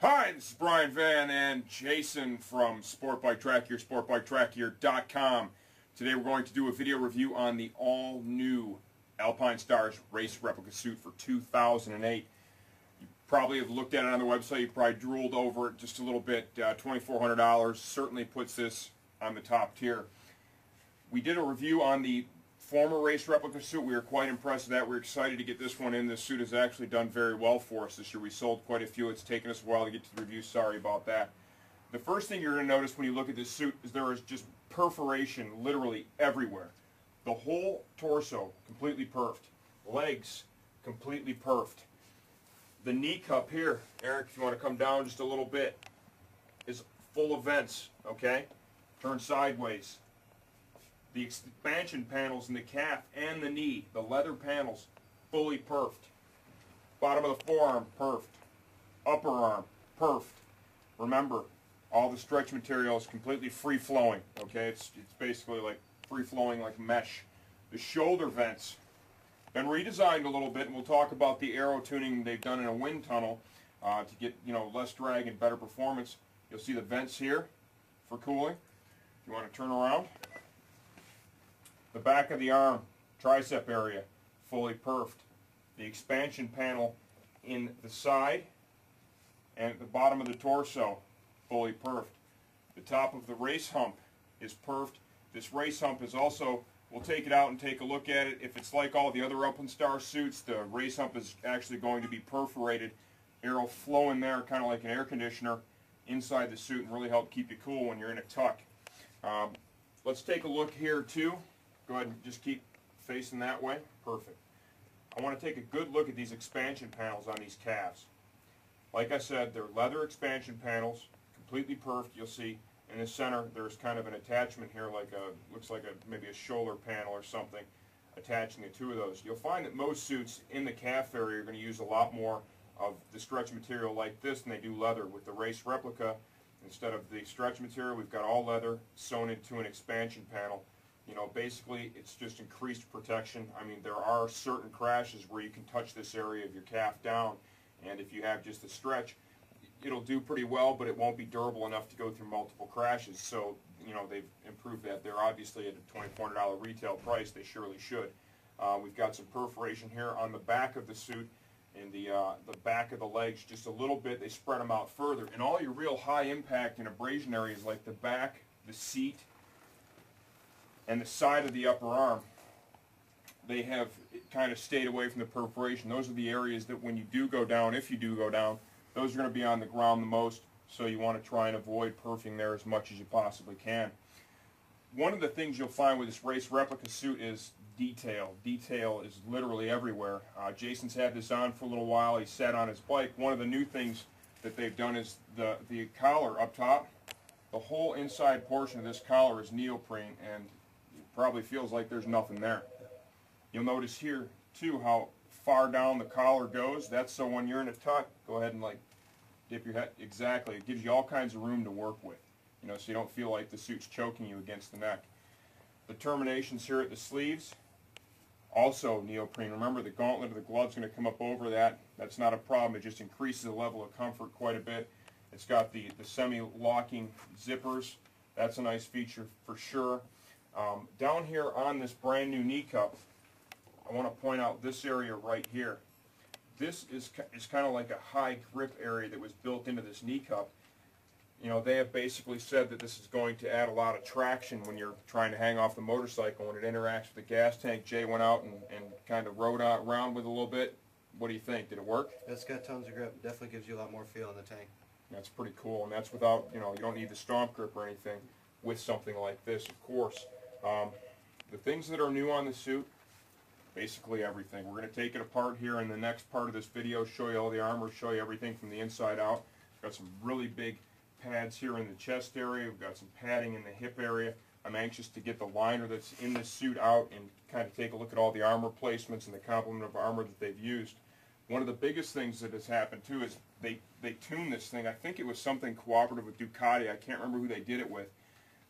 Hi, this is Brian Van and Jason from Sport Bike Track Gear, sportbiketrackgear.com. Today we're going to do a video review on the all-new Alpinestars race replica suit for 2008. You probably have looked at it on the website, you probably drooled over it just a little bit. $2,400 certainly puts this on the top tier. We did a review on the former race replica suit. We were quite impressed with that. We're excited to get this one in. This suit has actually done very well for us this year. We sold quite a few. It's taken us a while to get to the review. Sorry about that. The first thing you're going to notice when you look at this suit is there is just perforation literally everywhere. The whole torso completely perfed. Legs completely perfed. The knee cup here, Eric, if you want to come down just a little bit, is full of vents, okay? Turn sideways. The expansion panels in the calf and the knee, the leather panels, fully perfed. Bottom of the forearm, perfed. Upper arm, perfed. Remember, all the stretch material is completely free-flowing, okay? It's basically like free-flowing like mesh. The shoulder vents, been redesigned a little bit, and we'll talk about the aero tuning they've done in a wind tunnel to get, less drag and better performance. You'll see the vents here for cooling. If you want to turn around. The back of the arm, tricep area, fully perfed. The expansion panel in the side and at the bottom of the torso, fully perfed. The top of the race hump is perfed. This race hump is also, we'll take it out and take a look at it. If it's like all the other Alpinestars suits, the race hump is actually going to be perforated. Air will flow in there, kind of like an air conditioner, inside the suit and really help keep you cool when you're in a tuck. Let's take a look here too. Go ahead and just keep facing that way. Perfect. I want to take a good look at these expansion panels on these calves. Like I said, they're leather expansion panels, completely perfed. You'll see in the center there's kind of an attachment here, like looks like maybe a shoulder panel or something attaching the two of those. You'll find that most suits in the calf area are going to use a lot more of the stretch material like this than they do leather. With the race replica, instead of the stretch material, we've got all leather sewn into an expansion panel. Basically it's just increased protection. I mean, there are certain crashes where you can touch this area of your calf down, and if you have just a stretch, it'll do pretty well, but it won't be durable enough to go through multiple crashes. So, they've improved that. They're obviously at a $2,400 retail price. They surely should. We've got some perforation here on the back of the suit, and the back of the legs just a little bit. They spread them out further. And all your real high impact and abrasion areas like the back, the seat, and the side of the upper arm, they have kind of stayed away from the perforation. Those are the areas that when you do go down, if you do go down, those are going to be on the ground the most, so you want to try and avoid perfing there as much as you possibly can. One of the things you'll find with this race replica suit is detail. Detail is literally everywhere. Jason's had this on for a little while. He sat on his bike. One of the new things that they've done is the collar up top. The whole inside portion of this collar is neoprene, and it probably feels like there's nothing there. You'll notice here too how far down the collar goes. That's so when you're in a tuck, go ahead and dip your head. Exactly. It gives you all kinds of room to work with, so you don't feel like the suit's choking you against the neck. The terminations here at the sleeves, also neoprene. Remember, the gauntlet of the glove's going to come up over that. That's not a problem. It just increases the level of comfort quite a bit. It's got the semi-locking zippers. That's a nice feature for sure. Down here on this brand new knee cup, I want to point out this area right here. This is kind of like a high grip area that was built into this knee cup. They have basically said that this is going to add a lot of traction when you're trying to hang off the motorcycle when it interacts with the gas tank. Jay went out and kind of rode around with it a little bit. What do you think? Did it work? It's got tons of grip. Definitely gives you a lot more feel in the tank. That's pretty cool, and that's without, you don't need the stomp grip or anything with something like this, of course. The things that are new on the suit, basically everything. We're going to take it apart here in the next part of this video, show you all the armor, show you everything from the inside out. We've got some really big pads here in the chest area. We've got some padding in the hip area. I'm anxious to get the liner that's in this suit out and kind of take a look at all the armor placements and the complement of armor that they've used. One of the biggest things that has happened too is they tuned this thing. I think it was something cooperative with Ducati. I can't remember who they did it with,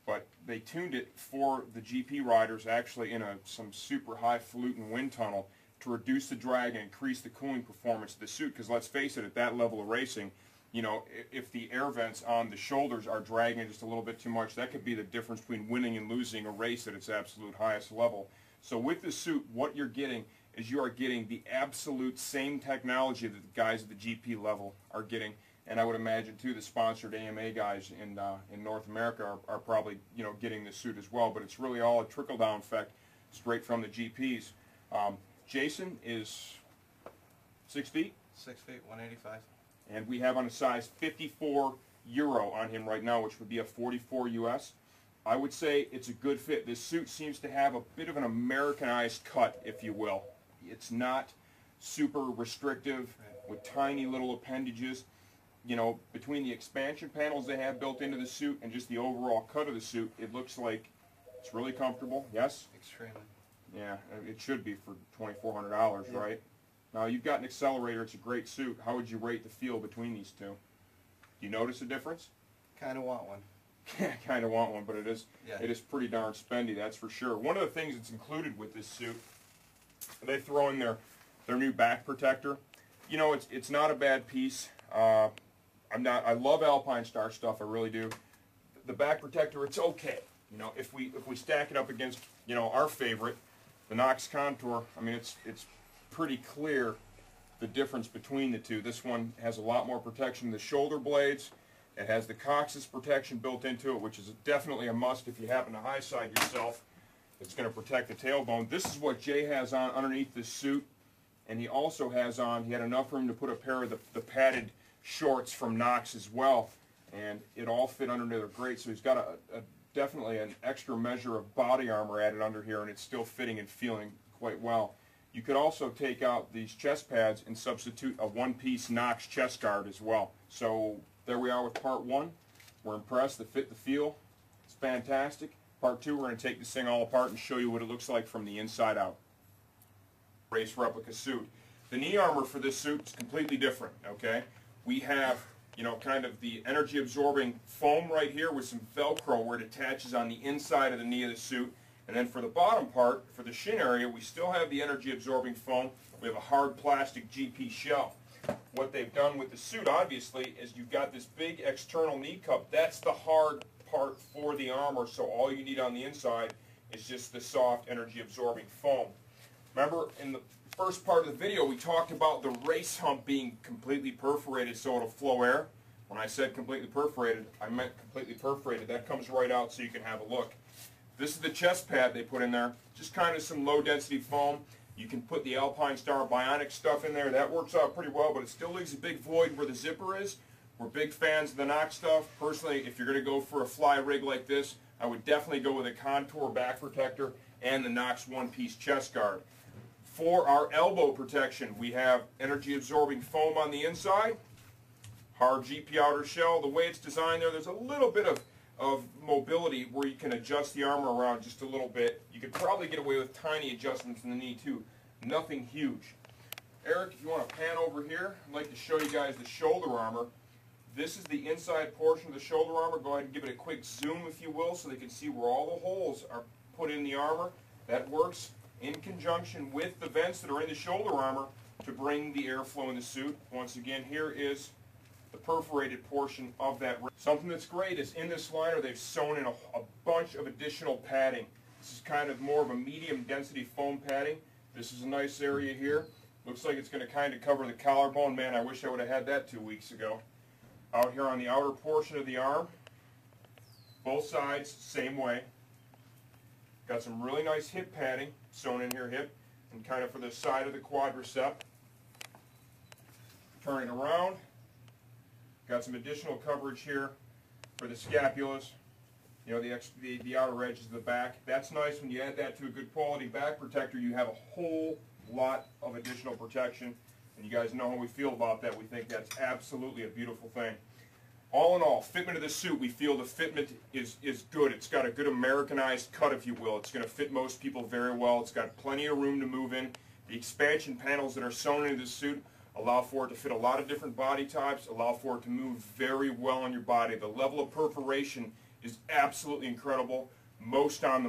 but they tuned it for the GP riders actually in some super highfalutin wind tunnel to reduce the drag and increase the cooling performance of the suit, because let's face it, at that level of racing, you know, if the air vents on the shoulders are dragging just a little bit too much, that could be the difference between winning and losing a race at its absolute highest level. So with the suit, what you're getting is you are getting the absolute same technology that the guys at the GP level are getting. And I would imagine, too, the sponsored AMA guys in North America are probably, you know, getting the suit as well. But it's really all a trickle-down effect straight from the GPs. Jason is 6 feet. 6 feet, 185. And we have on a size 54 Euro on him right now, which would be a 44 US. I would say it's a good fit. This suit seems to have a bit of an Americanized cut, if you will. It's not super restrictive with tiny little appendages. You know, between the expansion panels they have built into the suit and just the overall cut of the suit, it looks like it's really comfortable. Yes? Extremely. Yeah, it should be for $2,400, yeah. Right? Now, you've got an accelerator. It's a great suit. How would you rate the feel between these two? Do you notice a difference? Kind of want one. Kind of want one, but it is pretty darn spendy, that's for sure. One of the things that's included with this suit, they throw in their new back protector. You know, it's not a bad piece. I love Alpinestars stuff, I really do. The back protector, it's okay. You know, if we stack it up against, you know, our favorite, the Nox Contour, I mean, it's pretty clear the difference between the two. This one has a lot more protection in the shoulder blades. It has the coccyx protection built into it, which is definitely a must if you happen to high side yourself. It's going to protect the tailbone. This is what Jay has on underneath this suit, and he also has on, he had enough room to put a pair of the padded shorts from Nox as well, and it all fit under there great. So he's got definitely an extra measure of body armor added under here, and it's still fitting and feeling quite well. You could also take out these chest pads and substitute a one-piece Nox chest guard as well. So there we are with part one. We're impressed. The fit, the feel, it's fantastic. Part two, we're going to take this thing all apart and show you what it looks like from the inside out. Race replica suit. The knee armor for this suit is completely different, okay? We have, you know, kind of the energy-absorbing foam right here with some Velcro where it attaches on the inside of the knee of the suit. And then for the bottom part, for the shin area, we still have the energy-absorbing foam. We have a hard plastic GP shell. What they've done with the suit, obviously, is you've got this big external knee cup. That's the hard part for the armor, so all you need on the inside is just the soft energy-absorbing foam. Remember, in the first part of the video, we talked about the race hump being completely perforated so it'll flow air. When I said completely perforated, I meant completely perforated. That comes right out so you can have a look. This is the chest pad they put in there, just kind of some low-density foam. You can put the Alpinestars Bionic stuff in there. That works out pretty well, but it still leaves a big void where the zipper is. We're big fans of the Nox stuff. Personally, if you're going to go for a fly rig like this, I would definitely go with a Contour back protector and the Nox one-piece chest guard. For our elbow protection, we have energy-absorbing foam on the inside, hard GP outer shell. The way it's designed there's a little bit of mobility where you can adjust the armor around just a little bit. You could probably get away with tiny adjustments in the knee too. Nothing huge. Eric, if you want to pan over here, I'd like to show you guys the shoulder armor. This is the inside portion of the shoulder armor. Go ahead and give it a quick zoom, if you will, so they can see where all the holes are put in the armor. That works in conjunction with the vents that are in the shoulder armor to bring the airflow in the suit. Once again, here is the perforated portion of that. Something that's great is in this liner they've sewn in a bunch of additional padding. This is kind of more of a medium density foam padding. This is a nice area here. Looks like it's going to kind of cover the collarbone. Man, I wish I would have had that 2 weeks ago. Out here on the outer portion of the arm, both sides, same way. Got some really nice hip padding sewn in here, hip, and kind of for the side of the quadricep. Turn it around. Got some additional coverage here for the scapulas, you know, the outer edges of the back. That's nice. When you add that to a good quality back protector, you have a whole lot of additional protection. And you guys know how we feel about that. We think that's absolutely a beautiful thing. All in all, fitment of this suit, we feel the fitment is good. It's got a good Americanized cut, if you will. It's going to fit most people very well. It's got plenty of room to move in. The expansion panels that are sewn into this suit allow for it to fit a lot of different body types, allow for it to move very well on your body. The level of perforation is absolutely incredible. Most on the market.